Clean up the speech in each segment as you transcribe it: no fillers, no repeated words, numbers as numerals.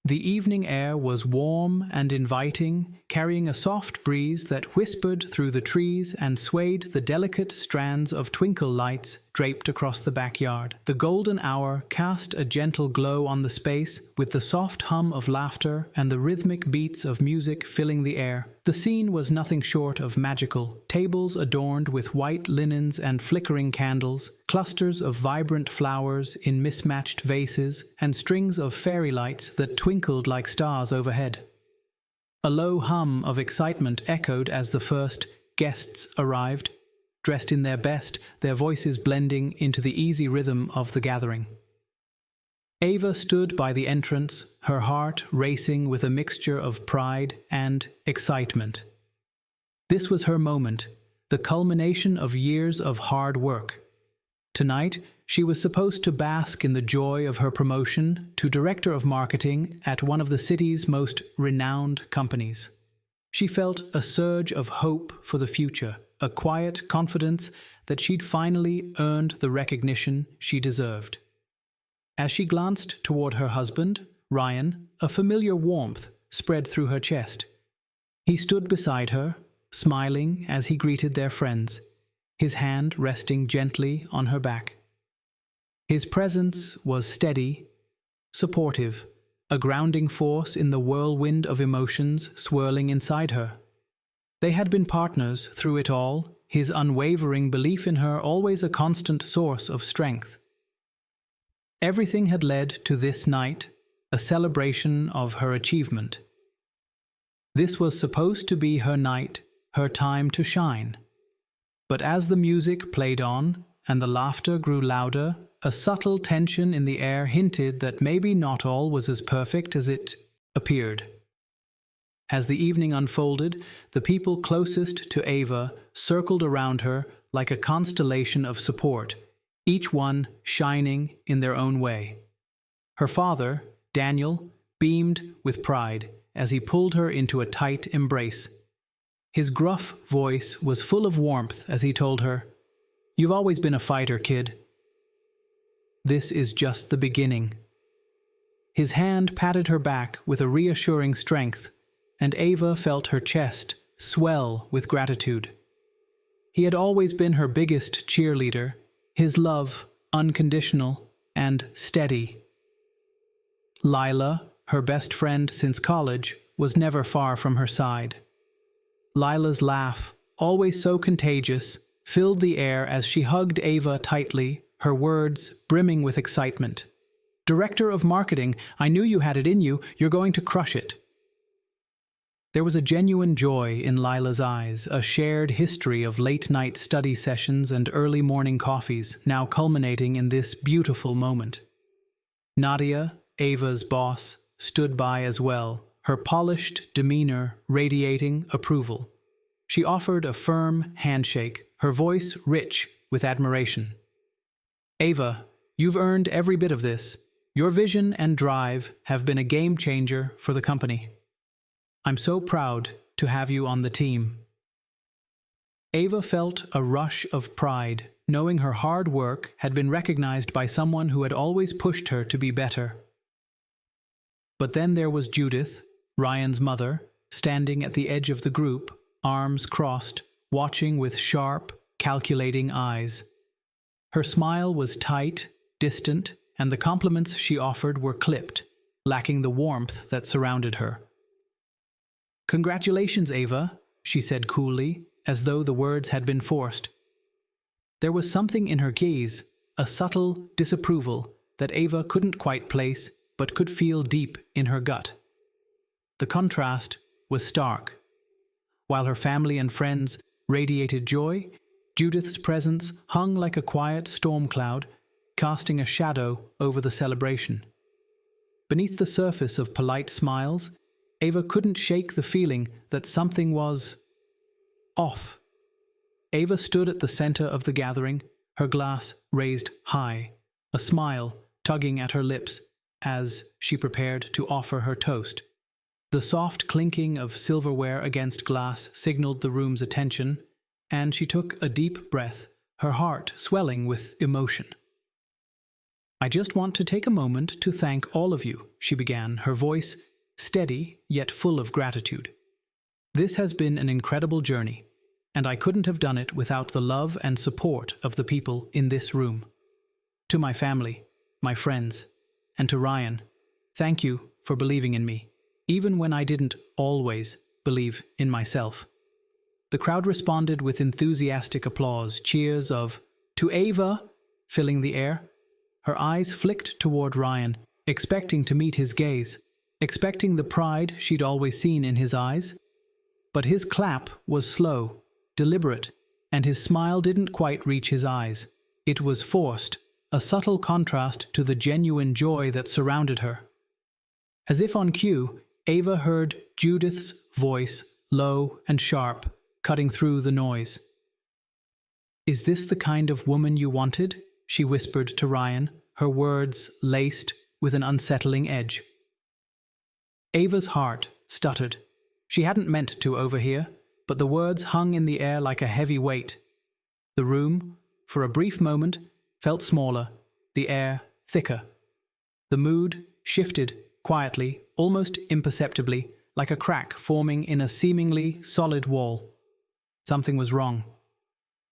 The evening air was warm and inviting, carrying a soft breeze that whispered through the trees and swayed the delicate strands of twinkle lights draped across the backyard. The golden hour cast a gentle glow on the space, with the soft hum of laughter and the rhythmic beats of music filling the air. The scene was nothing short of magical. Tables adorned with white linens and flickering candles, clusters of vibrant flowers in mismatched vases, and strings of fairy lights that twinkled like stars overhead. A low hum of excitement echoed as the first guests arrived, dressed in their best, their voices blending into the easy rhythm of the gathering. Ava stood by the entrance, her heart racing with a mixture of pride and excitement. This was her moment, the culmination of years of hard work. Tonight, she was supposed to bask in the joy of her promotion to Director of Marketing at one of the city's most renowned companies. She felt a surge of hope for the future, a quiet confidence that she'd finally earned the recognition she deserved. As she glanced toward her husband, Ryan, a familiar warmth spread through her chest. He stood beside her, smiling as he greeted their friends, his hand resting gently on her back. His presence was steady, supportive, a grounding force in the whirlwind of emotions swirling inside her. They had been partners through it all, his unwavering belief in her always a constant source of strength. Everything had led to this night, a celebration of her achievement. This was supposed to be her night, her time to shine. But as the music played on and the laughter grew louder, a subtle tension in the air hinted that maybe not all was as perfect as it appeared. As the evening unfolded, the people closest to Ava circled around her like a constellation of support, each one shining in their own way. Her father, Daniel, beamed with pride as he pulled her into a tight embrace. His gruff voice was full of warmth as he told her, "You've always been a fighter, kid. This is just the beginning." His hand patted her back with a reassuring strength, and Ava felt her chest swell with gratitude. He had always been her biggest cheerleader, his love unconditional and steady. Lila, her best friend since college, was never far from her side. Lila's laugh, always so contagious, filled the air as she hugged Ava tightly, her words brimming with excitement. "Director of Marketing, I knew you had it in you. You're going to crush it." There was a genuine joy in Lila's eyes, a shared history of late-night study sessions and early morning coffees, now culminating in this beautiful moment. Nadia, Ava's boss, stood by as well, her polished demeanor radiating approval. She offered a firm handshake, her voice rich with admiration. "Ava, you've earned every bit of this. Your vision and drive have been a game changer for the company. I'm so proud to have you on the team." Ava felt a rush of pride, knowing her hard work had been recognized by someone who had always pushed her to be better. But then there was Judith, Ryan's mother, standing at the edge of the group, arms crossed, watching with sharp, calculating eyes. Her smile was tight, distant, and the compliments she offered were clipped, lacking the warmth that surrounded her. "Congratulations, Ava," she said coolly, as though the words had been forced. There was something in her gaze, a subtle disapproval that Ava couldn't quite place but could feel deep in her gut. The contrast was stark. While her family and friends radiated joy, Judith's presence hung like a quiet storm cloud, casting a shadow over the celebration. Beneath the surface of polite smiles, Ava couldn't shake the feeling that something was off. Ava stood at the center of the gathering, her glass raised high, a smile tugging at her lips as she prepared to offer her toast. The soft clinking of silverware against glass signaled the room's attention, and she took a deep breath, her heart swelling with emotion. "I just want to take a moment to thank all of you," she began, her voice steady yet full of gratitude. "This has been an incredible journey, and I couldn't have done it without the love and support of the people in this room. To my family, my friends, and to Ryan, thank you for believing in me, even when I didn't always believe in myself." The crowd responded with enthusiastic applause, cheers of "To Ava!" filling the air. Her eyes flicked toward Ryan, expecting to meet his gaze, expecting the pride she'd always seen in his eyes. But his clap was slow, deliberate, and his smile didn't quite reach his eyes. It was forced, a subtle contrast to the genuine joy that surrounded her. As if on cue, Ava heard Judith's voice, low and sharp, cutting through the noise. "Is this the kind of woman you wanted?" she whispered to Ryan, her words laced with an unsettling edge. Ava's heart stuttered. She hadn't meant to overhear, but the words hung in the air like a heavy weight. The room, for a brief moment, felt smaller, the air thicker. The mood shifted quietly, almost imperceptibly, like a crack forming in a seemingly solid wall. Something was wrong.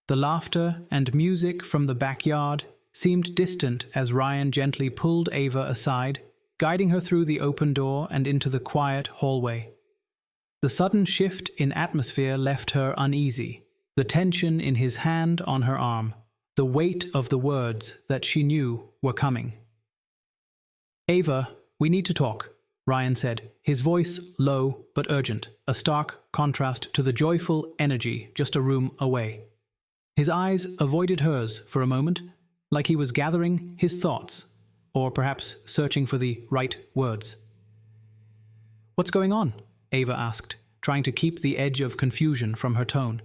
The laughter and music from the backyard seemed distant as Ryan gently pulled Ava aside, guiding her through the open door and into the quiet hallway. The sudden shift in atmosphere left her uneasy, the tension in his hand on her arm, the weight of the words that she knew were coming. "Ava, we need to talk," Ryan said, his voice low but urgent, a stark contrast to the joyful energy just a room away. His eyes avoided hers for a moment, like he was gathering his thoughts, or perhaps searching for the right words. "What's going on?" Ava asked, trying to keep the edge of confusion from her tone.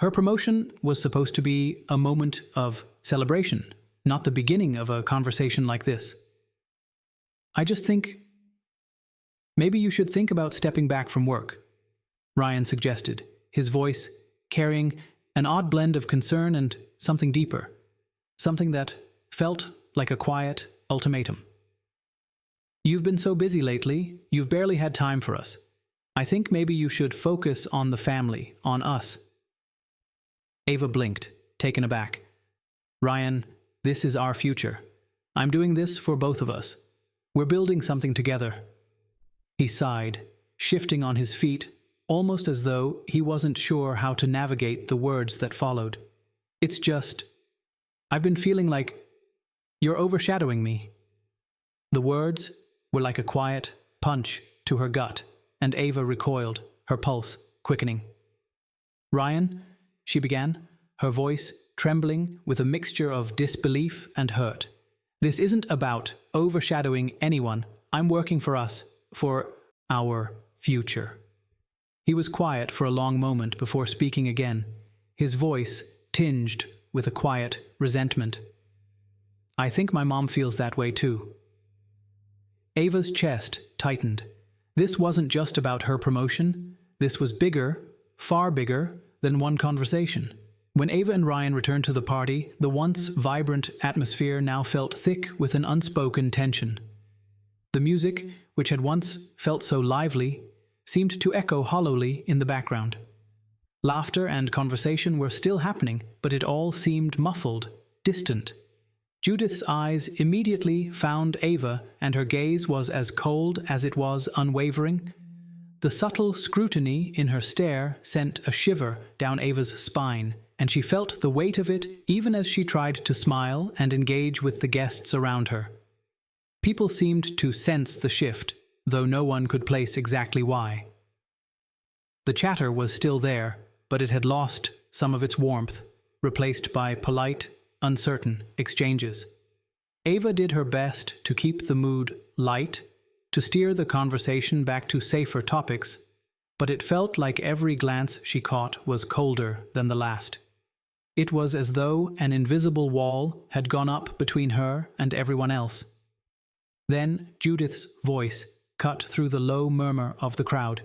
Her promotion was supposed to be a moment of celebration, not the beginning of a conversation like this. "I just think maybe you should think about stepping back from work," Ryan suggested, his voice carrying an odd blend of concern and something deeper, something that felt like a quiet ultimatum. "You've been so busy lately, you've barely had time for us. I think maybe you should focus on the family, on us." Ava blinked, taken aback. "Ryan, this is our future. I'm doing this for both of us. We're building something together." He sighed, shifting on his feet, almost as though he wasn't sure how to navigate the words that followed. "It's just, I've been feeling like you're overshadowing me." The words were like a quiet punch to her gut, and Ava recoiled, her pulse quickening. "Ryan," she began, her voice trembling with a mixture of disbelief and hurt. "This isn't about overshadowing anyone. I'm working for us, for our future." He was quiet for a long moment before speaking again, his voice tinged with a quiet resentment. "I think my mom feels that way too." Ava's chest tightened. This wasn't just about her promotion. This was bigger, far bigger than one conversation. When Ava and Ryan returned to the party, the once vibrant atmosphere now felt thick with an unspoken tension. The music, which had once felt so lively, seemed to echo hollowly in the background. Laughter and conversation were still happening, but it all seemed muffled, distant. Judith's eyes immediately found Ava, and her gaze was as cold as it was unwavering. The subtle scrutiny in her stare sent a shiver down Ava's spine, and she felt the weight of it even as she tried to smile and engage with the guests around her. People seemed to sense the shift, though no one could place exactly why. The chatter was still there, but it had lost some of its warmth, replaced by polite, uncertain exchanges. Ava did her best to keep the mood light, to steer the conversation back to safer topics, but it felt like every glance she caught was colder than the last. It was as though an invisible wall had gone up between her and everyone else. Then Judith's voice cut through the low murmur of the crowd.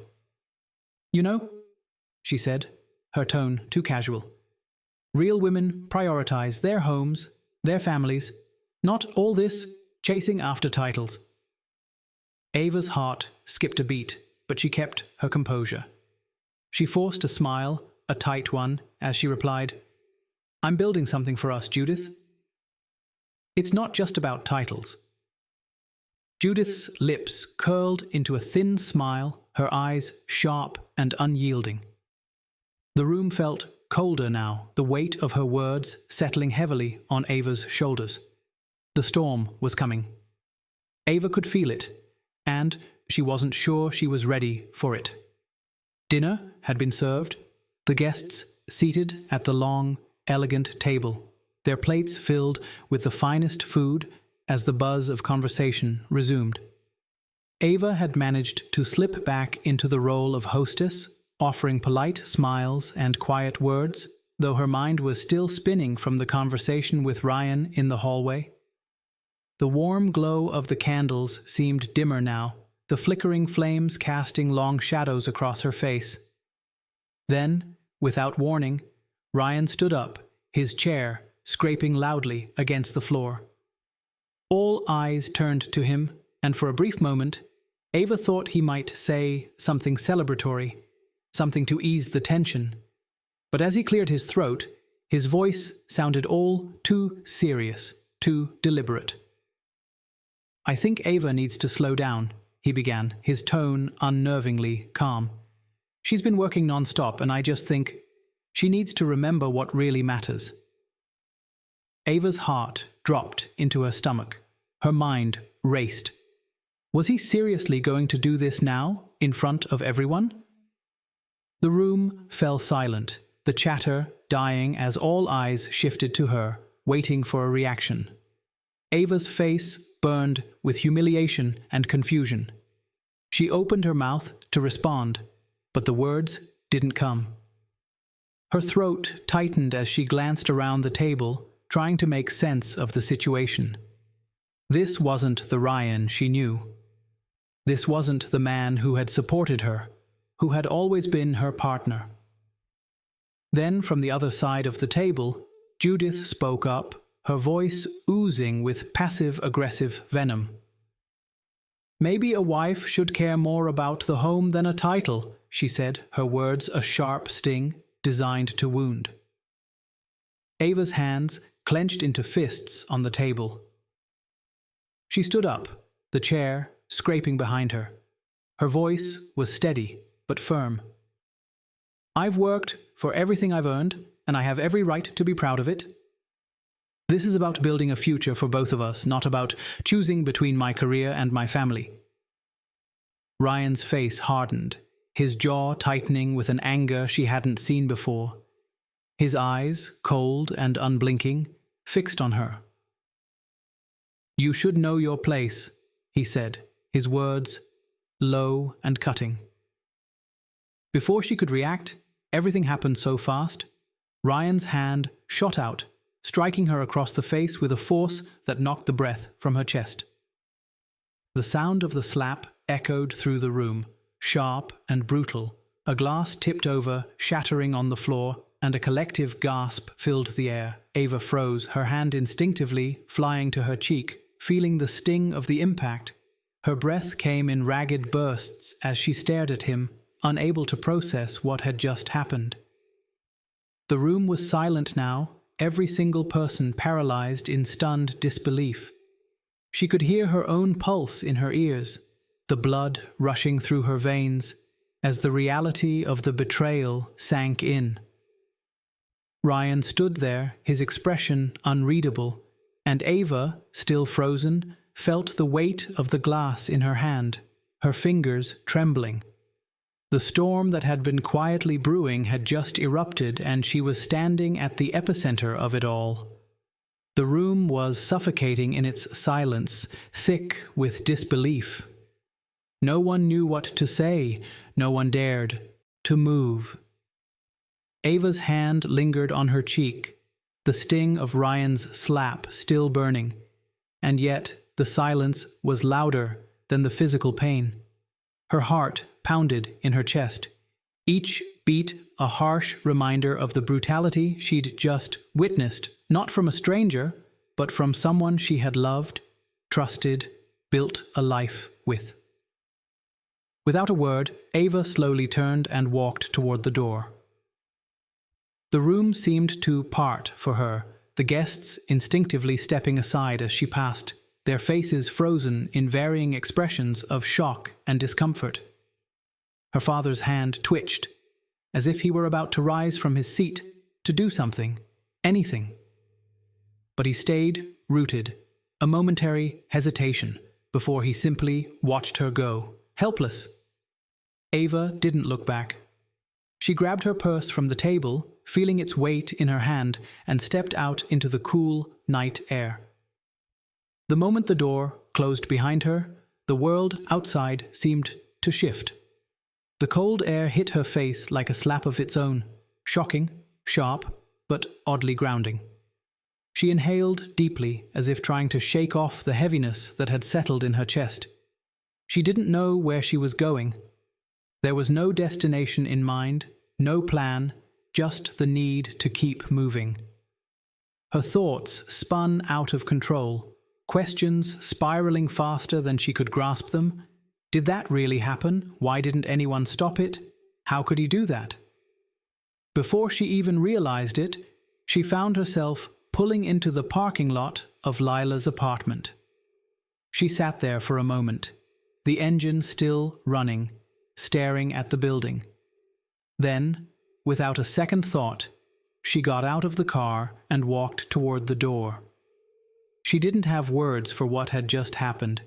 "You know," she said, her tone too casual, "real women prioritize their homes, their families, Not all this chasing after titles. Ava's heart skipped a beat, but she kept her composure. She forced a smile, a tight one, as she replied, "I'm building something for us, Judith. It's not just about titles." Judith's lips curled into a thin smile, her eyes sharp and unyielding. The room felt colder now, the weight of her words settling heavily on Ava's shoulders. The storm was coming. Ava could feel it, and she wasn't sure she was ready for it. Dinner had been served, the guests seated at the long, elegant table, their plates filled with the finest food as the buzz of conversation resumed. Ava had managed to slip back into the role of hostess, offering polite smiles and quiet words, though her mind was still spinning from the conversation with Ryan in the hallway. The warm glow of the candles seemed dimmer now, the flickering flames casting long shadows across her face. Then, without warning, Ryan stood up, his chair scraping loudly against the floor. All eyes turned to him, and for a brief moment, Ava thought he might say something celebratory, something to ease the tension. But as he cleared his throat, his voice sounded all too serious, too deliberate. "I think Ava needs to slow down," he began, his tone unnervingly calm. "She's been working non-stop, and I just think she needs to remember what really matters." Ava's heart dropped into her stomach. Her mind raced. Was he seriously going to do this now, in front of everyone? The room fell silent, the chatter dying as all eyes shifted to her, waiting for a reaction. Ava's face burned with humiliation and confusion. She opened her mouth to respond, but the words didn't come. Her throat tightened as she glanced around the table, trying to make sense of the situation. This wasn't the Ryan she knew. This wasn't the man who had supported her, who had always been her partner. Then, from the other side of the table, Judith spoke up, her voice oozing with passive-aggressive venom. "Maybe a wife should care more about the home than a title," she said, her words a sharp sting designed to wound. Ava's hands clenched into fists on the table. She stood up, the chair scraping behind her. Her voice was steady, but firm. "I've worked for everything I've earned, and I have every right to be proud of it. This is about building a future for both of us, not about choosing between my career and my family." Ryan's face hardened, his jaw tightening with an anger she hadn't seen before. His eyes, cold and unblinking, fixed on her. "You should know your place," he said, his words low and cutting. Before she could react, everything happened so fast. Ryan's hand shot out, striking her across the face with a force that knocked the breath from her chest. The sound of the slap echoed through the room, sharp and brutal. A glass tipped over, shattering on the floor, and a collective gasp filled the air. Ava froze, her hand instinctively flying to her cheek, feeling the sting of the impact. Her breath came in ragged bursts as she stared at him, unable to process what had just happened. The room was silent now, every single person paralyzed in stunned disbelief. She could hear her own pulse in her ears, the blood rushing through her veins, as the reality of the betrayal sank in. Ryan stood there, his expression unreadable, and Ava, still frozen, felt the weight of the glass in her hand, her fingers trembling. The storm that had been quietly brewing had just erupted, and she was standing at the epicenter of it all. The room was suffocating in its silence, thick with disbelief. No one knew what to say, no one dared to move. Ava's hand lingered on her cheek, the sting of Ryan's slap still burning, and yet the silence was louder than the physical pain. Her heart pounded in her chest, each beat a harsh reminder of the brutality she'd just witnessed, not from a stranger, but from someone she had loved, trusted, built a life with. Without a word, Ava slowly turned and walked toward the door. The room seemed to part for her, the guests instinctively stepping aside as she passed, their faces frozen in varying expressions of shock and discomfort. Her father's hand twitched, as if he were about to rise from his seat to do something, anything. But he stayed rooted, a momentary hesitation, before he simply watched her go, helpless. Ava didn't look back. She grabbed her purse from the table, feeling its weight in her hand, and stepped out into the cool night air. The moment the door closed behind her, the world outside seemed to shift. The cold air hit her face like a slap of its own, shocking, sharp, but oddly grounding. She inhaled deeply, as if trying to shake off the heaviness that had settled in her chest. She didn't know where she was going. There was no destination in mind, no plan, just the need to keep moving. Her thoughts spun out of control, questions spiraling faster than she could grasp them. Did that really happen? Why didn't anyone stop it? How could he do that? Before she even realized it, she found herself pulling into the parking lot of Lila's apartment. She sat there for a moment, the engine still running, staring at the building. Then, without a second thought, she got out of the car and walked toward the door. She didn't have words for what had just happened.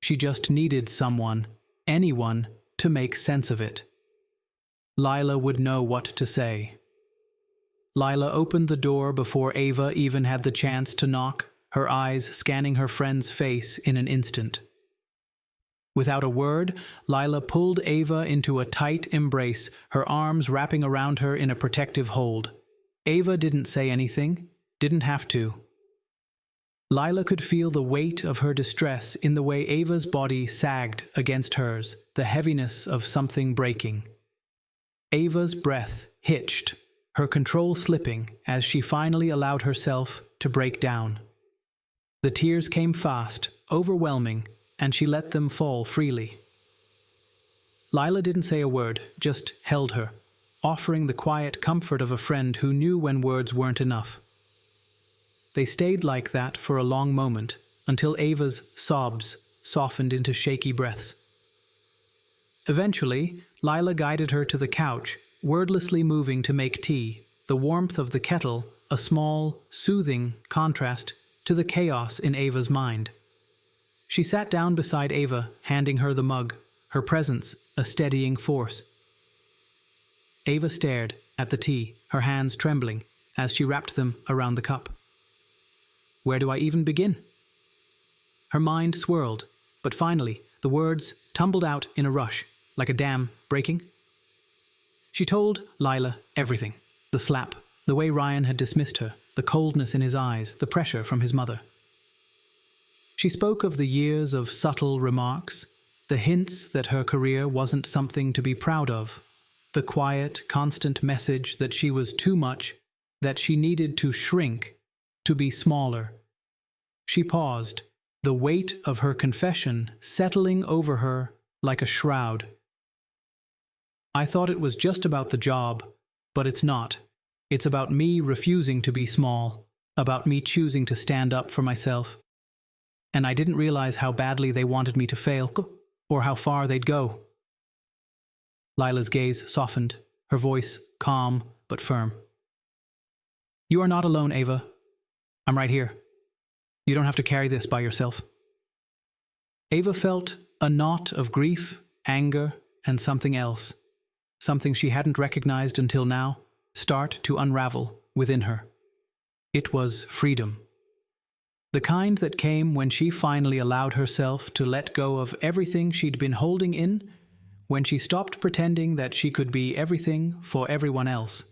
She just needed someone, anyone, to make sense of it. Lila would know what to say. Lila opened the door before Ava even had the chance to knock, her eyes scanning her friend's face in an instant. Without a word, Lila pulled Ava into a tight embrace, her arms wrapping around her in a protective hold. Ava didn't say anything, didn't have to. Lila could feel the weight of her distress in the way Ava's body sagged against hers, the heaviness of something breaking. Ava's breath hitched, her control slipping as she finally allowed herself to break down. The tears came fast, overwhelming, and she let them fall freely. Lila didn't say a word, just held her, offering the quiet comfort of a friend who knew when words weren't enough. They stayed like that for a long moment, until Ava's sobs softened into shaky breaths. Eventually, Lila guided her to the couch, wordlessly moving to make tea, the warmth of the kettle a small, soothing contrast to the chaos in Ava's mind. She sat down beside Ava, handing her the mug, her presence a steadying force. Ava stared at the tea, her hands trembling, as she wrapped them around the cup. Where do I even begin? Her mind swirled, but finally the words tumbled out in a rush, like a dam breaking. She told Lila everything, the slap, the way Ryan had dismissed her, the coldness in his eyes, the pressure from his mother. She spoke of the years of subtle remarks, the hints that her career wasn't something to be proud of, the quiet, constant message that she was too much, that she needed to shrink, to be smaller. She paused, the weight of her confession settling over her like a shroud. I thought it was just about the job, but it's not. It's about me refusing to be small, about me choosing to stand up for myself. And I didn't realize how badly they wanted me to fail, or how far they'd go. Lila's gaze softened, her voice calm but firm. You are not alone, Ava. I'm right here. You don't have to carry this by yourself. Ava felt a knot of grief, anger, and something else, something she hadn't recognized until now, start to unravel within her. It was freedom. The kind that came when she finally allowed herself to let go of everything she'd been holding in, when she stopped pretending that she could be everything for everyone else.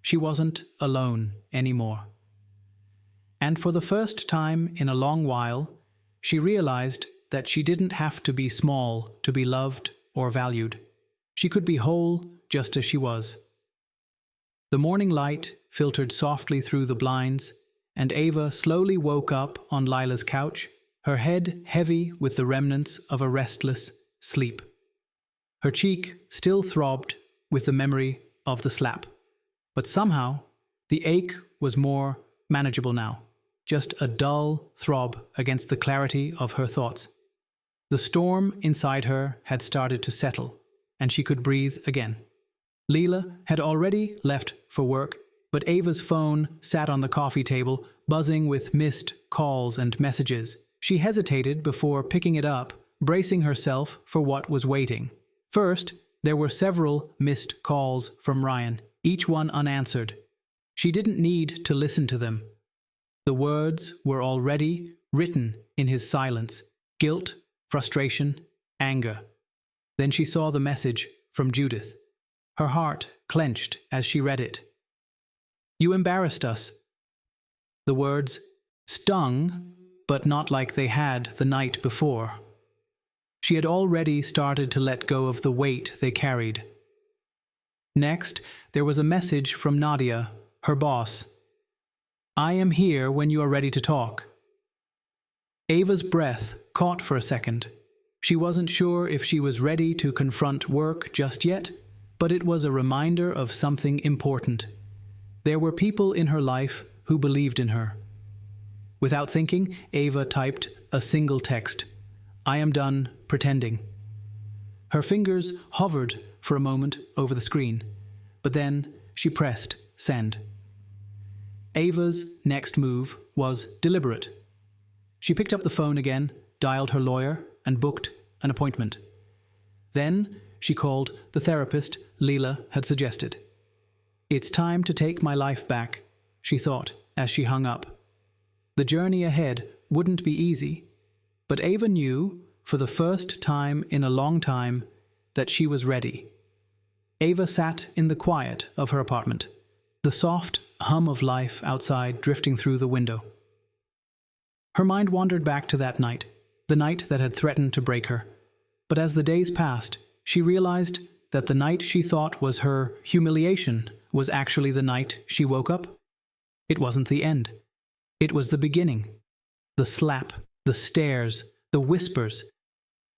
She wasn't alone anymore. And for the first time in a long while, she realized that she didn't have to be small to be loved or valued. She could be whole just as she was. The morning light filtered softly through the blinds, and Ava slowly woke up on Lila's couch, her head heavy with the remnants of a restless sleep. Her cheek still throbbed with the memory of the slap, but somehow the ache was more manageable now, just a dull throb against the clarity of her thoughts. The storm inside her had started to settle, and she could breathe again. Lila had already left for work, but Ava's phone sat on the coffee table, buzzing with missed calls and messages. She hesitated before picking it up, bracing herself for what was waiting. First, there were several missed calls from Ryan, each one unanswered. She didn't need to listen to them. The words were already written in his silence: guilt, frustration, anger. Then she saw the message from Judith. Her heart clenched as she read it. "You embarrassed us." The words stung, but not like they had the night before. She had already started to let go of the weight they carried. Next, there was a message from Nadia, her boss. "I am here when you are ready to talk." Ava's breath caught for a second. She wasn't sure if she was ready to confront work just yet, but it was a reminder of something important. There were people in her life who believed in her. Without thinking, Ava typed a single text: "I am done pretending." Her fingers hovered for a moment over the screen, but then she pressed send. Ava's next move was deliberate. She picked up the phone again, dialed her lawyer, and booked an appointment. Then she called the therapist Lila had suggested. "It's time to take my life back," she thought as she hung up. The journey ahead wouldn't be easy, but Ava knew, for the first time in a long time, that she was ready. Ava sat in the quiet of her apartment, the soft hum of life outside drifting through the window. Her mind wandered back to that night, the night that had threatened to break her. But as the days passed, she realized that the night she thought was her humiliation was actually the night she woke up. It wasn't the end. It was the beginning. The slap, the stares, the whispers.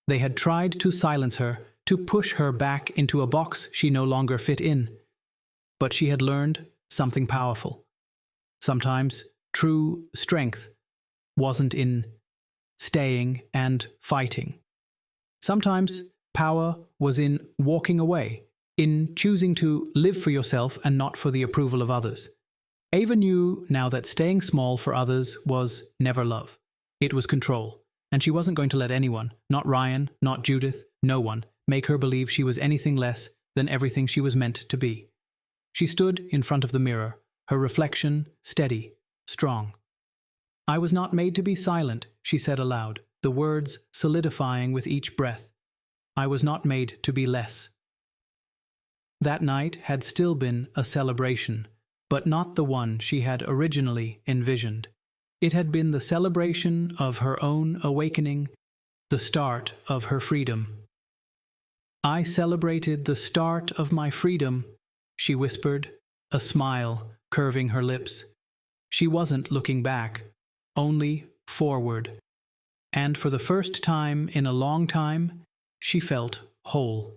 They had tried to silence her, to push her back into a box she no longer fit in. But she had learned something powerful. Sometimes true strength wasn't in staying and fighting. Sometimes power was in walking away, in choosing to live for yourself and not for the approval of others. Ava knew now that staying small for others was never love. It was control, and she wasn't going to let anyone, not Ryan, not Judith, no one, make her believe she was anything less than everything she was meant to be. She stood in front of the mirror, her reflection steady, strong. "I was not made to be silent," she said aloud, the words solidifying with each breath. "I was not made to be less." That night had still been a celebration, but not the one she had originally envisioned. It had been the celebration of her own awakening, the start of her freedom. "I celebrated the start of my freedom," she whispered, a smile curving her lips. She wasn't looking back, only forward. And for the first time in a long time, she felt whole.